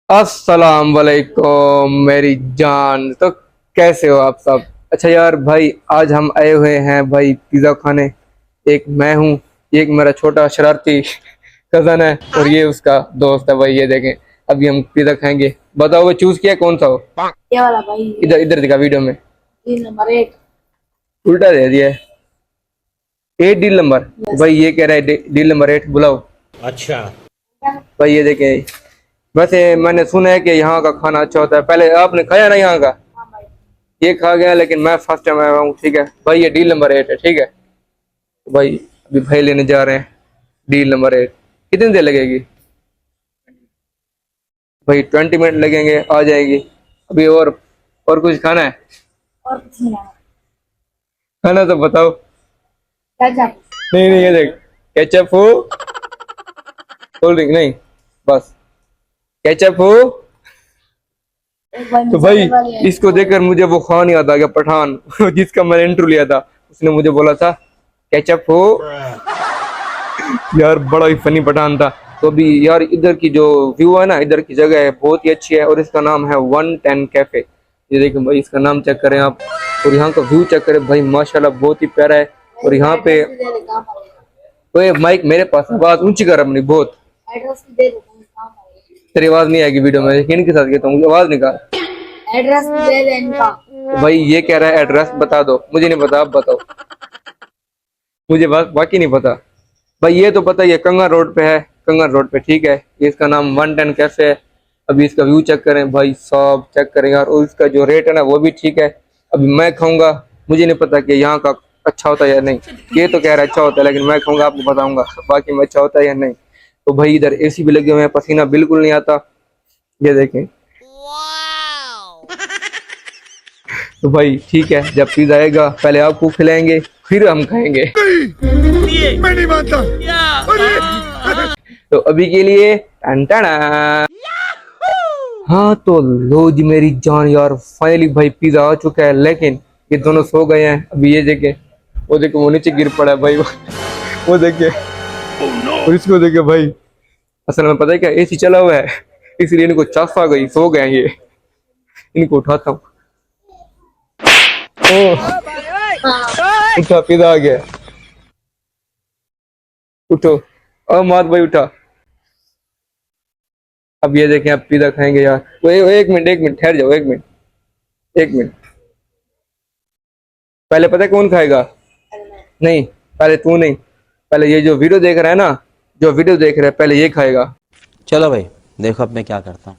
अस्सलाम वालेकुम मेरी जान। तो कैसे हो आप सब? अच्छा यार भाई, आज हम आए हुए हैं भाई पिज़्ज़ा खाने। एक मैं हूँ, एक मेरा छोटा शरारती कज़न है और ये उसका दोस्त है भाई। ये देखें, अभी हम पिज़्ज़ा खाएंगे। बताओ वो चूज किया कौन सा हो? ये वाला भाई। इधर इधर दिखा वीडियो में। Deal number 8। उल्टा दे दिया है। 8 डील नंबर। भाई ये कह रहा है डील नंबर 8 बुलाओ। अच्छा। भाई ये देखें, वैसे मैंने सुना है कि यहाँ का खाना अच्छा होता है। पहले आपने खाया ना यहाँ का? हाँ भाई। ये खा गया लेकिन मैं फर्स्ट टाइम आया हूँ। ठीक है भाई, ये डील नंबर 8 है। ठीक है तो भाई अभी भाई लेने जा रहे हैं डील नंबर 8। कितनी देर लगेगी भाई? 20 मिनट लगेंगे, आ जाएगी अभी। और कुछ खाना है? और कुछ नहीं लाना। खाना तो बताओ। केचप। नहीं नहीं, ये देख, केचप हो, कोल्ड ड्रिंक नहीं, बस केचप हो। एक भाई तो मसाले भाई वाली है। इसको देखकर मुझे वो खान याद आ गया, पठान जिसका मैंने इंटरव्यू लिया था। उसने मुझे बोला था केचप हो। यार बड़ा ही फनी पठान था। तो अभी यार इधर की जो व्यू है ना, इधर की जगह है बहुत ही अच्छी है और इसका नाम है 110 कैफे। ये देखिए भाई, इसका नाम चेक करें आप और यहाँ का व्यू चेक करें भाई, माशाल्लाह बहुत ही प्यारा है। और यहाँ पे एड्रेस भी दे दे, काम आएगा। ओए माइक मेरे पास, आवाज ऊंची कर अपनी बहुत। एड्रेस भी दे दे, काम आएगा। तेरी आवाज नहीं आएगी वीडियो में, इनके साथ कहता हूँ आवाज निकाल। एड्रेस भी दे दे इनका। तो भाई ये कह रहा है एड्रेस बता दो, मुझे नहीं पता, आप बताओ। मुझे बात बाकी नहीं पता भाई। ये तो पता ही है, कंगर रोड पे है, कंगर रोड पे। ठीक है, ये इसका नाम 110 कैफे है। अभी इसका व्यू चेक करें भाई साहब, चेक करें यार। और इसका जो रेट है ना वो भी ठीक है। अभी मैं खाऊंगा, मुझे नहीं पता कि यहाँ का अच्छा होता है या नहीं। ये तो कह रहा है अच्छा होता है, लेकिन मैं खाऊंगा आपको बताऊंगा बाकी में अच्छा होता है या नहीं। तो भाई इधर एसी भी लगे हुए हैं, पसीना बिल्कुल नहीं आता। ये देखें। तो भाई ठीक है, जब पिज्जा आएगा पहले आपको खिलाएंगे फिर हम खाएंगे। मैं नहीं मानता। तो अभी के लिए टंटना। हाँ तो लो जी मेरी जान, यार फाइनली भाई पिज्जा आ चुका है। लेकिन ये दोनों सो गए हैं अभी। ये देखे, वो देखे, वो नीचे गिर पड़ा है भाई। वो देखे, और इसको देखे भाई। असल में पता है क्या, एसी चला हुआ है इसलिए इनको चाफ आ गई, सो गए हैं ये। इनको उठाता हूँ। ओह, उठा, पिज्जा आ गया। उठो, अब मात भाई उठा। अब ये देखें, अब पिज्जा खाएंगे यार। वो एक मिनट, एक मिनट ठहर जाओ, एक मिनट, एक मिनट। पहले पता है कौन खाएगा? नहीं, पहले तू नहीं, पहले ये जो वीडियो देख रहा है ना, जो वीडियो देख रहा है पहले ये खाएगा। चलो भाई, देखो अब मैं क्या करता हूँ।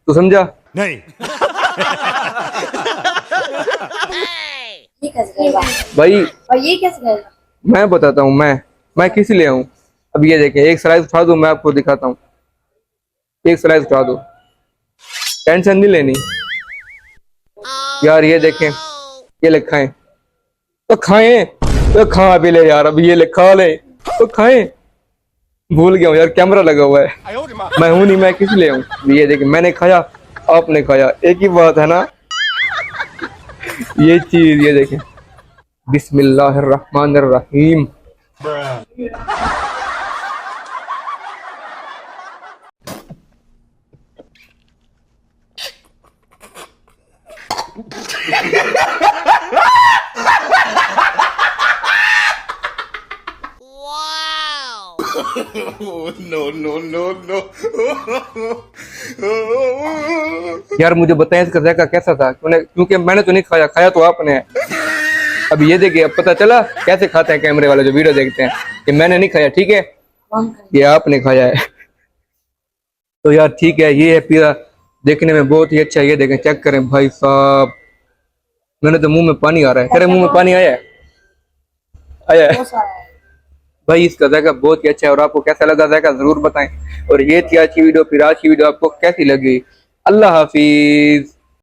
तू समझा? नहीं। ये कैसे करेगा? भाई और ये कैसे करेगा? मैं बताता हूँ, मैं किस लिए आऊँ। अब ये देखें, एक स्लाइस उठा दूँ, मैं आपको दिखाता हूँ। एक स्लाइस उठा दो, टेंशन नहीं लेनी यार। ये देखें, ये ले खाएं तो खाएं, तो खा भी ले यार। अब ये ले खा ले तो खाएं। भूल गया हूँ यार, कैमरा लगा हुआ है। मैं हूं नहीं, मैं किस लिए हूँ। ये देखें, मैंने खाया, आपने खाया, एक ही बात है ना। ये चीज, ये देखें, बिस्मिल्लाहिर्रहमानिर्रहीम। No no no no. यार मुझे बताएं इसका जायका कैसा था, क्योंकि मैंने तो नहीं खाया, खाया तो आपने है। अब ये देखिए, अब पता चला कैसे खाते हैं कैमरे वाले जो वीडियो देखते हैं। कि मैंने नहीं खाया, ठीक है, कौन खाएगा? ये आपने खाया है। तो यार ठीक है, ये है पिज़्ज़ा, देखने में बहुत ही अच्छा है। ये देखें, चेक करें भाई साहब, मैंने तो मुंह में पानी आ रहा है। तेरे मुंह में पानी आया है? आया है बहुत सारा है। भाई। इसका जायका बहुत ही अच्छा है। और आपको कैसा लगा जायका जरूर बताएं। और ये थी आज की वीडियो। फिर आज की वीडियो आपको कैसी लगी? अल्लाह हाफिज।